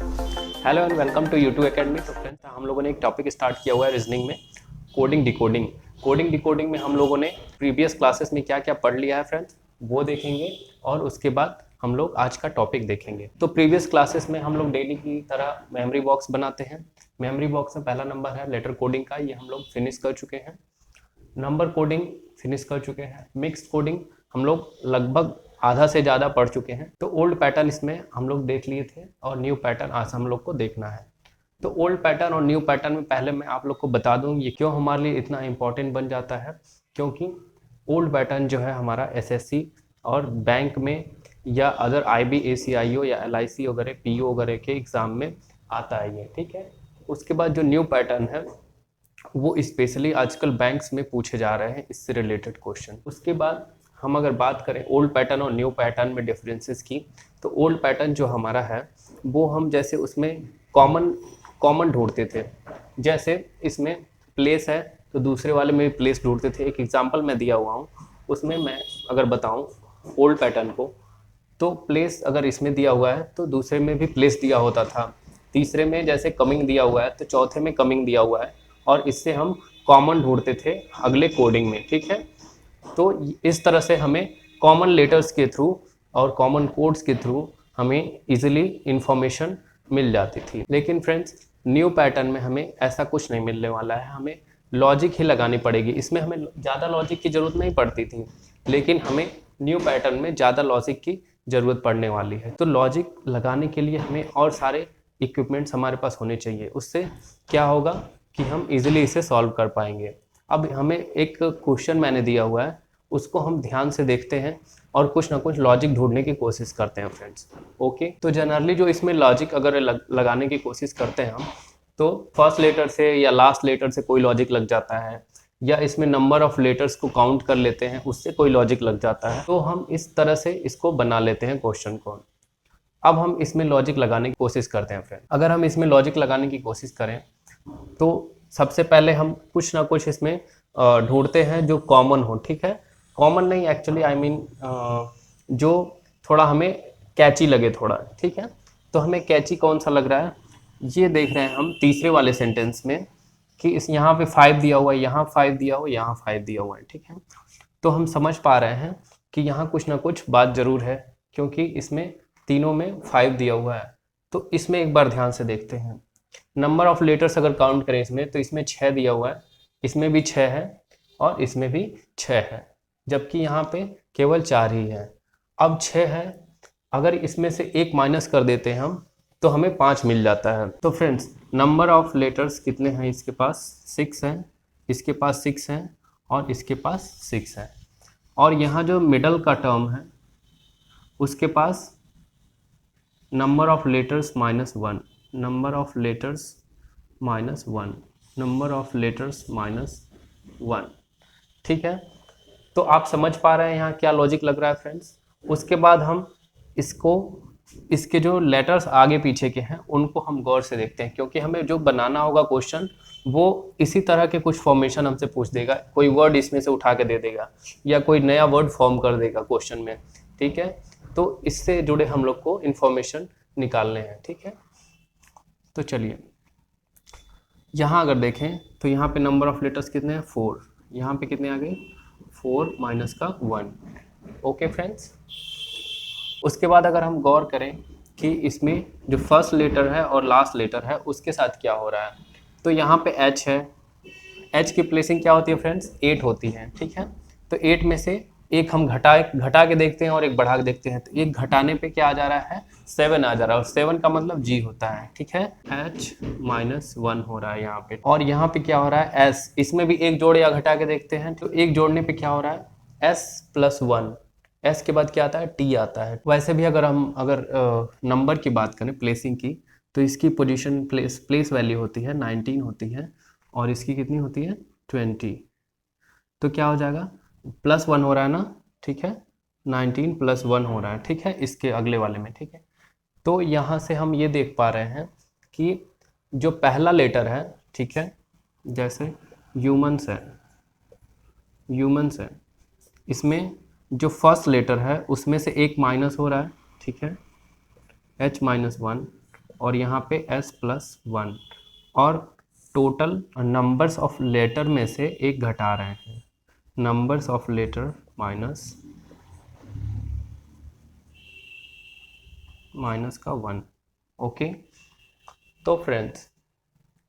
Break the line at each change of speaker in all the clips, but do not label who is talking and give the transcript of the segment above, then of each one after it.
Hello and welcome to YouTube academy. तो friends, हम लोगों ने एक टॉपिक स्टार्ट किया हुआ है रीजनिंग में, कोडिंग डिकोडिंग। कोडिंग डिकोडिंग में हम लोगों ने प्रीवियस क्लासेस में क्या क्या पढ़ लिया है फ्रेंड्स, वो देखेंगे और उसके बाद हम लोग आज का टॉपिक देखेंगे। तो प्रीवियस क्लासेस में हम लोग डेली की तरह मेमोरी बॉक्स बनाते हैं। मेमोरी बॉक्स में पहला नंबर है लेटर कोडिंग का, ये हम लोग फिनिश कर चुके हैं। नंबर कोडिंग फिनिश कर चुके हैं। मिक्स्ड कोडिंग हम लोग लगभग आधा से ज़्यादा पढ़ चुके हैं। तो ओल्ड पैटर्न इसमें हम लोग देख लिए थे और न्यू पैटर्न आज हम लोग को देखना है। तो ओल्ड पैटर्न और न्यू पैटर्न में पहले मैं आप लोग को बता दूं ये क्यों हमारे लिए इतना इंपॉर्टेंट बन जाता है। क्योंकि ओल्ड पैटर्न जो है हमारा एसएससी और बैंक में या अदर आईबी एसीआईओ या एलआईसी वगैरह पीओ वगैरह के एग्ज़ाम में आता है ये, ठीक है। उसके बाद जो न्यू पैटर्न है वो स्पेशली आजकल बैंक्स में पूछे जा रहे हैं, इससे रिलेटेड क्वेश्चन। उसके बाद हम अगर बात करें ओल्ड पैटर्न और न्यू पैटर्न में डिफरेंसेस की, तो ओल्ड पैटर्न जो हमारा है वो हम जैसे उसमें कॉमन ढूंढते थे। जैसे इसमें प्लेस है तो दूसरे वाले में भी प्लेस ढूंढते थे। एक एग्जांपल मैं दिया हुआ हूँ, उसमें मैं अगर बताऊँ ओल्ड पैटर्न को, तो प्लेस अगर इसमें दिया हुआ है तो दूसरे में भी प्लेस दिया होता था। तीसरे में जैसे कमिंग दिया हुआ है तो चौथे में कमिंग दिया हुआ है, और इससे हम कॉमन ढूंढते थे अगले कोडिंग में, ठीक है। तो इस तरह से हमें कॉमन लेटर्स के थ्रू और कॉमन कोड्स के थ्रू हमें इजीली इंफॉर्मेशन मिल जाती थी। लेकिन फ्रेंड्स, न्यू पैटर्न में हमें ऐसा कुछ नहीं मिलने वाला है। हमें लॉजिक ही लगानी पड़ेगी। इसमें हमें ज़्यादा लॉजिक की ज़रूरत नहीं पड़ती थी, लेकिन हमें न्यू पैटर्न में ज़्यादा लॉजिक की ज़रूरत पड़ने वाली है। तो लॉजिक लगाने के लिए हमें और सारे इक्विपमेंट्स हमारे पास होने चाहिए। उससे क्या होगा कि हम इजीली इसे सॉल्व कर पाएंगे। अब हमें एक क्वेश्चन मैंने दिया हुआ है, उसको हम ध्यान से देखते हैं और कुछ ना कुछ लॉजिक ढूंढने की कोशिश करते हैं फ्रेंड्स। ओके, तो जनरली जो इसमें लॉजिक अगर लगाने की कोशिश करते हैं हम, तो फर्स्ट लेटर से या लास्ट लेटर से कोई लॉजिक लग जाता है, या इसमें नंबर ऑफ लेटर्स को काउंट कर लेते हैं, उससे कोई लॉजिक लग जाता है। तो हम इस तरह से इसको बना लेते हैं क्वेश्चन को। अब हम इसमें लॉजिक लगाने की कोशिश करते हैं फ्रेंड। अगर हम इसमें लॉजिक लगाने की कोशिश करें तो सबसे पहले हम कुछ ना कुछ इसमें ढूंढते हैं जो कॉमन हो, ठीक है। कॉमन नहीं, एक्चुअली आई मीन जो थोड़ा हमें कैची लगे थोड़ा, ठीक है। तो हमें कैची कौन सा लग रहा है, ये देख रहे हैं हम तीसरे वाले सेंटेंस में कि इस यहाँ पे 5 दिया हुआ है, यहाँ 5 दिया हुआ है, यहाँ 5 दिया हुआ है, ठीक है। तो हम समझ पा रहे हैं कि यहाँ कुछ ना कुछ बात ज़रूर है, क्योंकि इसमें तीनों में 5 दिया हुआ है। तो इसमें एक बार ध्यान से देखते हैं। नंबर ऑफ लेटर्स अगर काउंट करें इसमें, तो इसमें 6 दिया हुआ है, इसमें भी 6 है और इसमें भी 6 है, जबकि यहाँ पे केवल 4 ही है। अब 6 है, अगर इसमें से एक माइनस कर देते हैं हम तो हमें 5 मिल जाता है। तो फ्रेंड्स, नंबर ऑफ लेटर्स कितने हैं इसके पास, 6 हैं, इसके पास 6 हैं और इसके पास 6 है। और यहाँ जो मिडल का टर्म है उसके पास number of letters -1, number of letters -1, number of letters -1, ठीक है। तो आप समझ पा रहे हैं यहाँ क्या लॉजिक लग रहा है फ्रेंड्स। उसके बाद हम इसके जो लेटर्स आगे पीछे के हैं उनको हम गौर से देखते हैं, क्योंकि हमें जो बनाना होगा क्वेश्चन वो इसी तरह के कुछ फॉर्मेशन हमसे पूछ देगा। कोई वर्ड इसमें से उठा के दे देगा या कोई नया वर्ड फॉर्म कर देगा क्वेश्चन में, ठीक है। तो इससे जुड़े हम लोग को इन्फॉर्मेशन निकालने हैं, ठीक है। तो चलिए यहाँ अगर देखें तो यहाँ पे नंबर ऑफ लेटर्स कितने हैं, 4। यहाँ पे कितने आ गए, 4 माइनस का 1। ओके फ्रेंड्स, उसके बाद अगर हम गौर करें कि इसमें जो फर्स्ट लेटर है और लास्ट लेटर है उसके साथ क्या हो रहा है, तो यहाँ पे H है। H की प्लेसिंग क्या होती है फ्रेंड्स, 8 होती है, ठीक है। तो 8 में से एक हम घटा के देखते हैं और एक बढ़ा के देखते हैं। तो एक घटाने पे क्या आ जा रहा है, 7 आ जा रहा है, और 7 का मतलब G होता है, ठीक है। H-1 हो रहा है यहाँ पे। और यहाँ पे क्या हो रहा है, S। इसमें भी एक जोड़ या घटा के देखते हैं, तो एक जोड़ने पे क्या हो रहा है, S+1। S के बाद क्या आता है, T आता है। वैसे भी अगर हम नंबर की बात करें, प्लेसिंग की, तो इसकी पोजीशन प्लेस वैल्यू होती है 19 होती है, और इसकी कितनी होती है, 20। तो क्या हो जाएगा, +1 हो रहा है ना, ठीक है। 19 + 1 हो रहा है, ठीक है, इसके अगले वाले में, ठीक है। तो यहाँ से हम ये देख पा रहे हैं कि जो पहला लेटर है, ठीक है, जैसे ह्यूमंस है, इसमें जो फर्स्ट लेटर है उसमें से एक माइनस हो रहा है, ठीक है, H-1, और यहाँ पे s+1 और टोटल नंबर्स ऑफ लेटर में से एक घटा रहे हैं, नंबर्स ऑफ लेटर माइनस का 1। ओके, तो फ्रेंड्स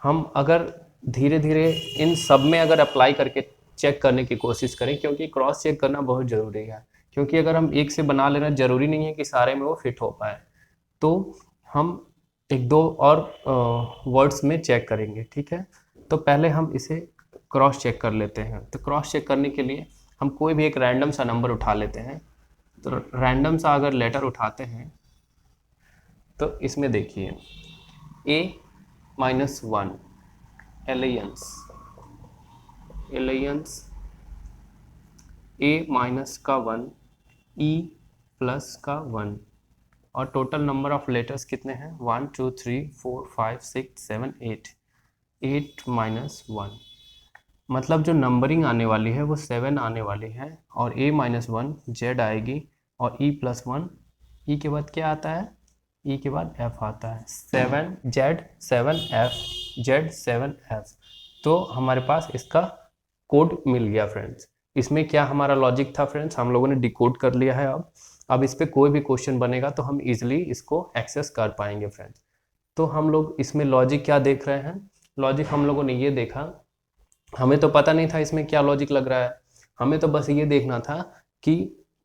हम अगर धीरे धीरे इन सब में अगर अप्लाई करके चेक करने की कोशिश करें, क्योंकि क्रॉस चेक करना बहुत ज़रूरी है, क्योंकि अगर हम एक से बना लेना ज़रूरी नहीं है कि सारे में वो फिट हो पाए। तो हम एक दो और वर्ड्स में चेक करेंगे, ठीक है। तो पहले हम इसे क्रॉस चेक कर लेते हैं। तो क्रॉस चेक करने के लिए हम कोई भी एक रैंडम सा नंबर उठा लेते हैं। तो रैंडम सा अगर लेटर उठाते हैं तो इसमें देखिए A-1 एलियंस, A-1 E+1 और टोटल नंबर ऑफ लेटर्स कितने हैं 1 2 3 4 5 6 7 8, 8-1 मतलब जो नंबरिंग आने वाली है वो 7 आने वाली है और A-1 Z आएगी और E+1 E के बाद क्या आता है, E के बाद F आता है, 7Z 7F Z 7F। तो हमारे पास इसका कोड मिल गया फ्रेंड्स। इसमें क्या हमारा लॉजिक था फ्रेंड्स, हम लोगों ने डिकोड कर लिया है। अब इस पर कोई भी क्वेश्चन बनेगा तो हम इजीली इसको एक्सेस कर पाएंगे फ्रेंड्स। तो हम लोग इसमें लॉजिक क्या देख रहे हैं, लॉजिक हम लोगों ने ये देखा, हमें तो पता नहीं था इसमें क्या लॉजिक लग रहा है, हमें तो बस ये देखना था कि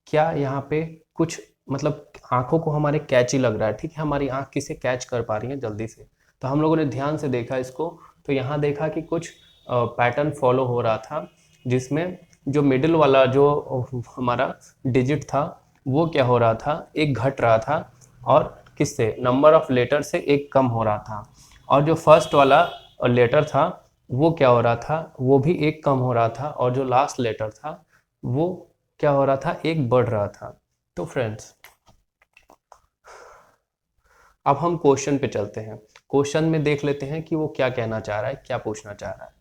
क्या यहाँ पे कुछ मतलब आंखों को हमारे कैची लग रहा है, ठीक है, हमारी आंख किसे कैच कर पा रही है जल्दी से। तो हम लोगों ने ध्यान से देखा इसको, तो यहाँ देखा कि कुछ पैटर्न फॉलो हो रहा था, जिसमें जो मिडिल वाला जो हमारा डिजिट था वो क्या हो रहा था, एक घट रहा था और किससे, नंबर ऑफ लेटर से एक कम हो रहा था। और जो फर्स्ट वाला लेटर था वो क्या हो रहा था, वो भी एक कम हो रहा था, और जो लास्ट लेटर था वो क्या हो रहा था, एक बढ़ रहा था। तो फ्रेंड्स अब हम क्वेश्चन पे चलते हैं, क्वेश्चन में देख लेते हैं कि वो क्या कहना चाह रहा है, क्या पूछना चाह रहा है।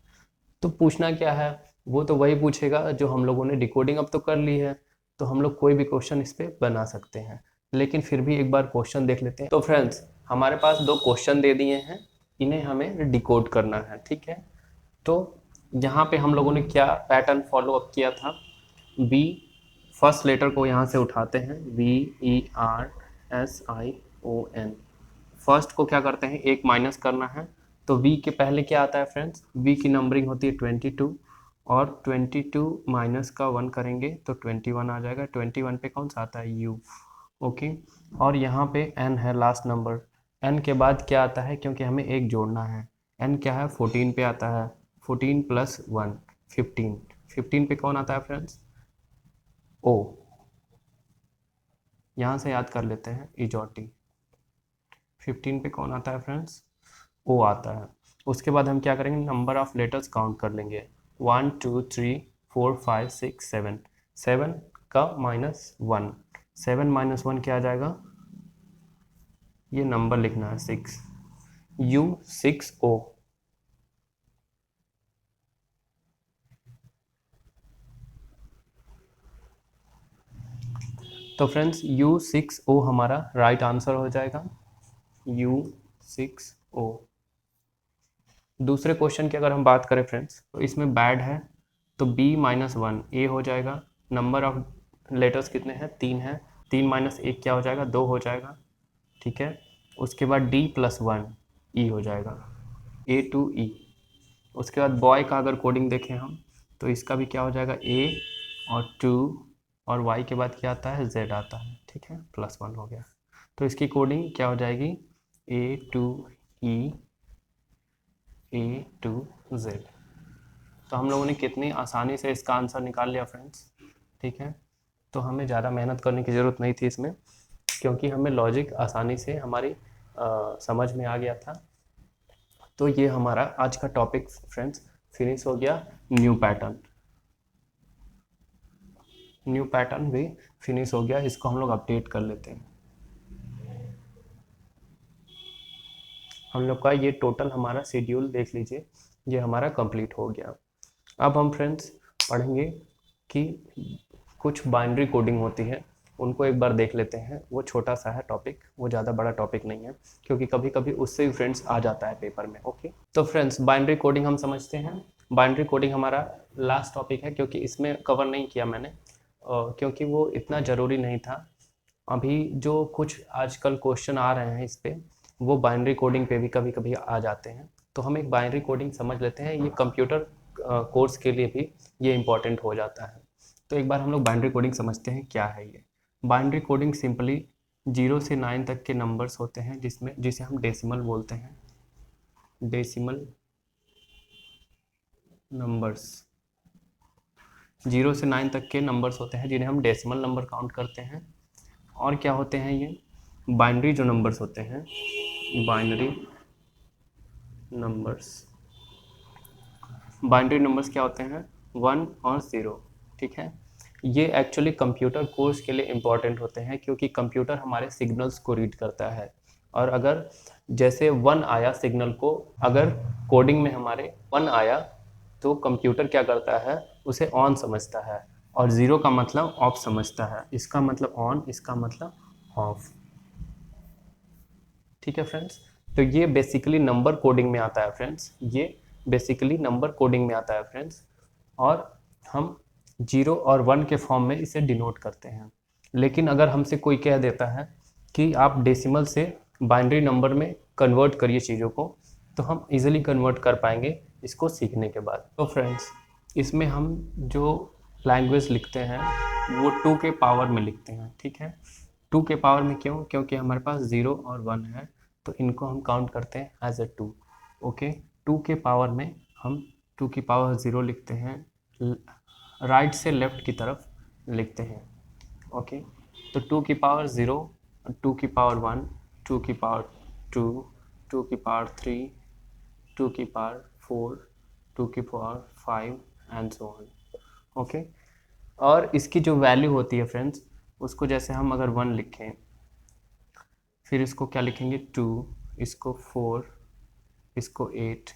तो पूछना क्या है, वो तो वही पूछेगा जो हम लोगों ने डिकोडिंग अब तो कर ली है, तो हम लोग कोई भी क्वेश्चन इस पर बना सकते हैं, लेकिन फिर भी एक बार क्वेश्चन देख लेते हैं। तो फ्रेंड्स हमारे पास दो क्वेश्चन दे दिए हैं, इन्हें हमें डिकोड करना है, ठीक है। तो यहाँ पे हम लोगों ने क्या पैटर्न फॉलो अप किया था, बी फर्स्ट लेटर को यहाँ से उठाते हैं, VERSION, फर्स्ट को क्या करते हैं, एक माइनस करना है। तो V के पहले क्या आता है फ्रेंड्स, V की नंबरिंग होती है 22 और 22 माइनस का 1 करेंगे तो 21 आ जाएगा। 21 पे कौन सा आता है, U। ओके, और यहाँ पे N है लास्ट नंबर, N के बाद क्या आता है, क्योंकि हमें एक जोड़ना है, N क्या है 14 पे आता है, 14 + 1 15, 15 पे कौन आता है फ्रेंड्स, O। यहाँ से याद कर लेते हैं इजोटी, 15 पे कौन आता है फ्रेंड्स, O आता है। उसके बाद हम क्या करेंगे, नंबर ऑफ लेटर्स काउंट कर लेंगे, 1 2 3 4 5 6 7, 7 का -1, 7 - 1 क्या आ जाएगा, ये नंबर लिखना है 6, U6O। तो फ्रेंड्स U6O हमारा राइट आंसर हो जाएगा, U6O। दूसरे क्वेश्चन की अगर हम बात करें फ्रेंड्स, तो इसमें बैड है, तो B-1 A हो जाएगा। नंबर ऑफ लेटर्स कितने हैं, 3 हैं, 3 - 1 क्या हो जाएगा, 2 हो जाएगा, ठीक है। उसके बाद D+1 E हो जाएगा, A-E। उसके बाद बॉय का अगर कोडिंग देखें हम, तो इसका भी क्या हो जाएगा, A और 2 और Y के बाद क्या आता है, Z आता है, ठीक है, +1 हो गया। तो इसकी कोडिंग क्या हो जाएगी, A-E A-Z। तो हम लोगों ने कितनी आसानी से इसका आंसर निकाल लिया फ्रेंड्स, ठीक है। तो हमें ज़्यादा मेहनत करने की ज़रूरत नहीं थी इसमें, क्योंकि हमें लॉजिक आसानी से हमारी समझ में आ गया था। तो ये हमारा आज का टॉपिक फ्रेंड्स फिनिश हो गया, न्यू पैटर्न भी फिनिश हो गया, इसको हम लोग अपडेट कर लेते हैं। हम लोग का ये टोटल हमारा शेड्यूल देख लीजिए, ये हमारा कंप्लीट हो गया। अब हम फ्रेंड्स पढ़ेंगे कि कुछ बाइनरी कोडिंग होती है, उनको एक बार देख लेते हैं। वो छोटा सा है टॉपिक, वो ज़्यादा बड़ा टॉपिक नहीं है, क्योंकि कभी कभी उससे भी फ्रेंड्स आ जाता है पेपर में। ओके, तो फ्रेंड्स बाइनरी कोडिंग हम समझते हैं। बाइनरी कोडिंग हमारा लास्ट टॉपिक है, क्योंकि इसमें कवर नहीं किया मैंने, क्योंकि वो इतना ज़रूरी नहीं था। अभी जो कुछ आजकल क्वेश्चन आ रहे हैं इस पर, वो बाइनरी कोडिंग पे भी कभी कभी आ जाते हैं। तो हम एक बाइनरी कोडिंग समझ लेते हैं, ये कंप्यूटर कोर्स के लिए भी ये इम्पॉर्टेंट हो जाता है। तो एक बार हम लोग बाइनरी कोडिंग समझते हैं क्या है ये। बाइनरी कोडिंग सिंपली 0 से 9 तक के नंबर्स होते हैं, जिसे हम डेसिमल बोलते हैं। डेसिमल नंबर्स 0 से 9 तक के नंबर्स होते हैं, जिन्हें हम डेसिमल नंबर काउंट करते हैं। और क्या होते हैं ये बाइनरी जो नंबर्स होते हैं, बाइनरी नंबर्स, बाइनरी नंबर्स क्या होते हैं, 1 और 0। ठीक है, ये एक्चुअली कंप्यूटर कोर्स के लिए इम्पॉर्टेंट होते हैं, क्योंकि कंप्यूटर हमारे सिग्नल्स को रीड करता है। और अगर जैसे 1 आया सिग्नल को, अगर कोडिंग में हमारे 1 आया, तो कंप्यूटर क्या करता है, उसे ऑन समझता है, और 0 का मतलब ऑफ समझता है। इसका मतलब ऑन, इसका मतलब ऑफ। ठीक है फ्रेंड्स, तो ये बेसिकली नंबर कोडिंग में आता है फ्रेंड्स, ये बेसिकली नंबर कोडिंग में आता है फ्रेंड्स। और हम 0 और 1 के फॉर्म में इसे डिनोट करते हैं। लेकिन अगर हमसे कोई कह देता है कि आप डेसिमल से बाइनरी नंबर में कन्वर्ट करिए चीज़ों को, तो हम इजीली कन्वर्ट कर पाएंगे इसको सीखने के बाद। तो फ्रेंड्स इसमें हम जो लैंग्वेज लिखते हैं वो 2 के पावर में लिखते हैं। ठीक है, 2 के पावर में क्यों, क्योंकि हमारे पास 0 और 1 है, तो इनको हम काउंट करते हैं एज ए 2। ओके, 2 के पावर में हम 2 की पावर 0 लिखते हैं, राइट से लेफ्ट की तरफ लिखते हैं। ओके, तो 2 की पावर 0, 2 की पावर 1, 2 की पावर 2, 2 की पावर 3, 2 की पावर 4, 2 की power 5 and so on. Okay, और इसकी जो वैल्यू होती है फ्रेंड्स, उसको जैसे हम अगर 1 लिखें, फिर इसको क्या लिखेंगे 2, इसको 4, इसको 8,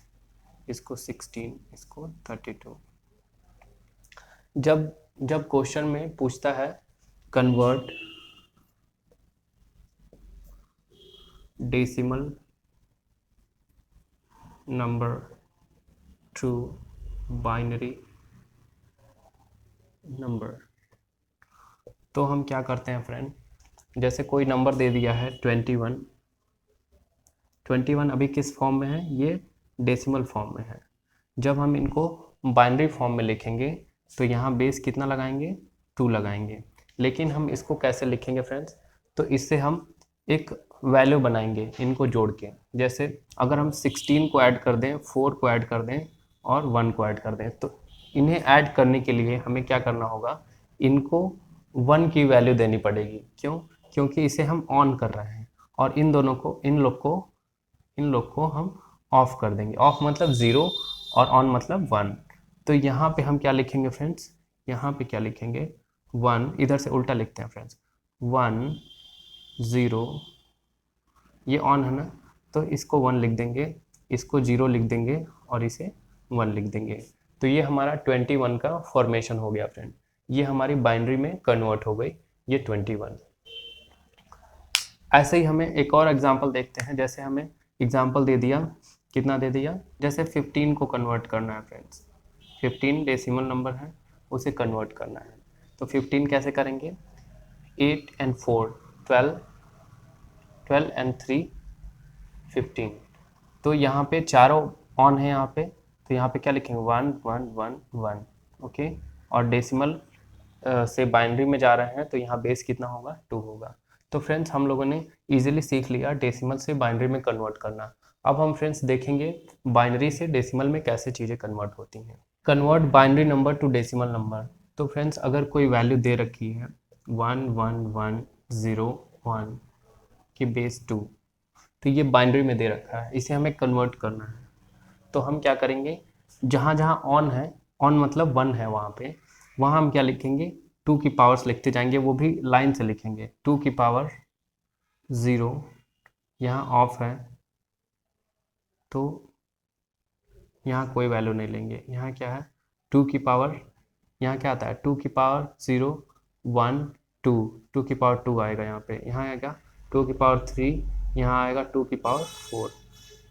इसको 16, इसको 32। जब जब क्वेश्चन में पूछता है convert decimal number two binary number, तो हम क्या करते हैं फ्रेंड, जैसे कोई नंबर दे दिया है 21, 21 अभी किस फॉर्म में है, ये डेसिमल फॉर्म में है। जब हम इनको बाइनरी फॉर्म में लिखेंगे, तो यहाँ बेस कितना लगाएंगे, 2 लगाएंगे। लेकिन हम इसको कैसे लिखेंगे फ्रेंड्स, तो इससे हम एक वैल्यू बनाएंगे इनको जोड़ के। जैसे अगर हम 16 को ऐड कर दें, 4 को ऐड कर दें और 1 को ऐड कर दें, तो इन्हें ऐड करने के लिए हमें क्या करना होगा, इनको 1 की वैल्यू देनी पड़ेगी। क्यों, क्योंकि इसे हम ऑन कर रहे हैं, और इन लोग को हम ऑफ कर देंगे। ऑफ मतलब 0 और ऑन मतलब 1। तो यहाँ पे हम क्या लिखेंगे फ्रेंड्स, यहाँ पे क्या लिखेंगे 1, इधर से उल्टा लिखते हैं फ्रेंड्स, 1 0, ये ऑन है ना, तो इसको 1 लिख देंगे, इसको 0 लिख देंगे और इसे 1 लिख देंगे। तो ये हमारा 21 का फॉर्मेशन हो गया फ्रेंड, ये हमारी बाइनरी में कन्वर्ट हो गई ये 21। ऐसे ही हमें एक और एग्जांपल देखते हैं। जैसे हमें एग्जांपल दे दिया, कितना दे दिया, जैसे 15 को कन्वर्ट करना है फ्रेंड्स, 15 डेसिमल नंबर है, उसे कन्वर्ट करना है। तो 15 कैसे करेंगे, 8 and 4 12, 12 and 3 15। तो यहाँ पे चारों ऑन है यहाँ पे, तो यहाँ पे क्या लिखेंगे 1 1 1 1। ओके, और डेसिमल से बाइनरी में जा रहे हैं, तो यहाँ बेस कितना होगा 2 होगा। तो फ्रेंड्स हम लोगों ने इजीली सीख लिया डेसिमल से बाइनरी में कन्वर्ट करना। अब हम फ्रेंड्स देखेंगे बाइनरी से डेसिमल में कैसे चीज़ें कन्वर्ट होती हैं। Convert binary number two decimal number. तो फ्रेंड्स अगर कोई वैल्यू दे रखी है 1 1 1 0 1 की बेस 2, तो ये बाइनरी में दे रखा है, इसे हमें कन्वर्ट करना है। तो हम क्या करेंगे, जहाँ जहाँ ऑन है, ऑन मतलब 1 है वहाँ हम क्या लिखेंगे, 2 की पावर्स लिखते जाएंगे, वो भी लाइन से लिखेंगे। 2 की पावर 0, यहाँ ऑफ है तो यहाँ कोई वैल्यू नहीं लेंगे। यहाँ क्या है 2 की पावर, यहाँ क्या आता है 2 की पावर 0 1 टू की पावर 2 आएगा यहाँ पे, यहाँ आएगा 2 की पावर 3, यहाँ आएगा 2 की पावर 4।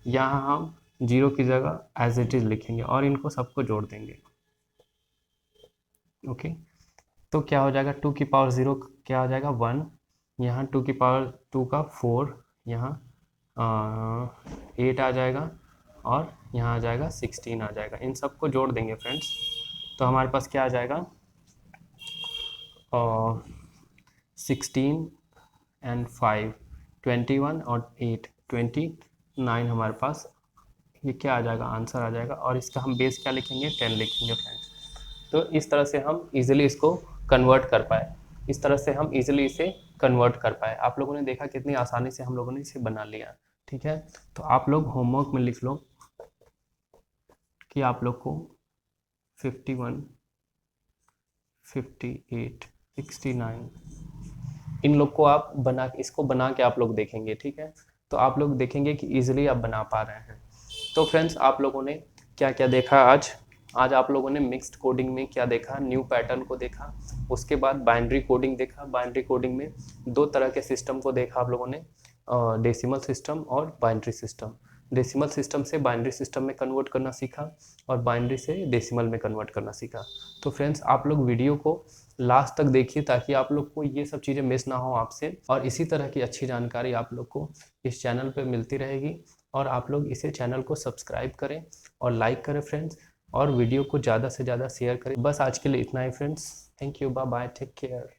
यहाँ हम 0 की जगह एज इट इज़ लिखेंगे और इनको सबको जोड़ देंगे। ओके, तो क्या हो जाएगा, 2 की पावर 0 क्या हो जाएगा 1, यहाँ 2 की पावर 2 का 4, यहाँ 8 आ जाएगा और यहाँ आ जाएगा 16 आ जाएगा। इन सबको जोड़ देंगे फ्रेंड्स, तो हमारे पास क्या आ जाएगा 16 एंड 5 21 और 8 29 हमारे पास ये क्या आ जाएगा, आंसर आ जाएगा। और इसका हम बेस क्या लिखेंगे, 10 लिखेंगे फ्रेंड्स। तो इस तरह से हम इजीली इसको कन्वर्ट कर पाए, इस तरह से हम इजीली इसे कन्वर्ट कर पाए। आप लोगों ने देखा कितनी आसानी से हम लोगों ने इसे बना लिया। ठीक है, तो आप लोग होमवर्क में लिख लो कि आप लोग को 51 58 69 इन लोग को आप इसको बना के आप लोग देखेंगे। ठीक है, तो आप लोग देखेंगे कि इजीली आप बना पा रहे हैं। तो फ्रेंड्स, आप लोगों ने क्या क्या देखा आज आप लोगों ने मिक्स्ड कोडिंग में क्या देखा, न्यू पैटर्न को देखा, उसके बाद बाइनरी कोडिंग देखा। बाइनरी कोडिंग में 2 तरह के सिस्टम को देखा आप लोगों ने, डेसिमल सिस्टम और बाइनरी सिस्टम। डेसिमल सिस्टम से बाइनरी सिस्टम में कन्वर्ट करना सीखा और बाइनरी से डेसिमल में कन्वर्ट करना सीखा। तो फ्रेंड्स, आप लोग वीडियो को लास्ट तक देखिए ताकि आप लोग को ये सब चीज़ें मिस ना हो आपसे, और इसी तरह की अच्छी जानकारी आप लोग को इस चैनल पर मिलती रहेगी। और आप लोग इसे चैनल को सब्सक्राइब करें और लाइक करें फ्रेंड्स, और वीडियो को ज़्यादा से ज़्यादा शेयर करें। बस आज के लिए इतना ही friends, thank you, bye bye, take care.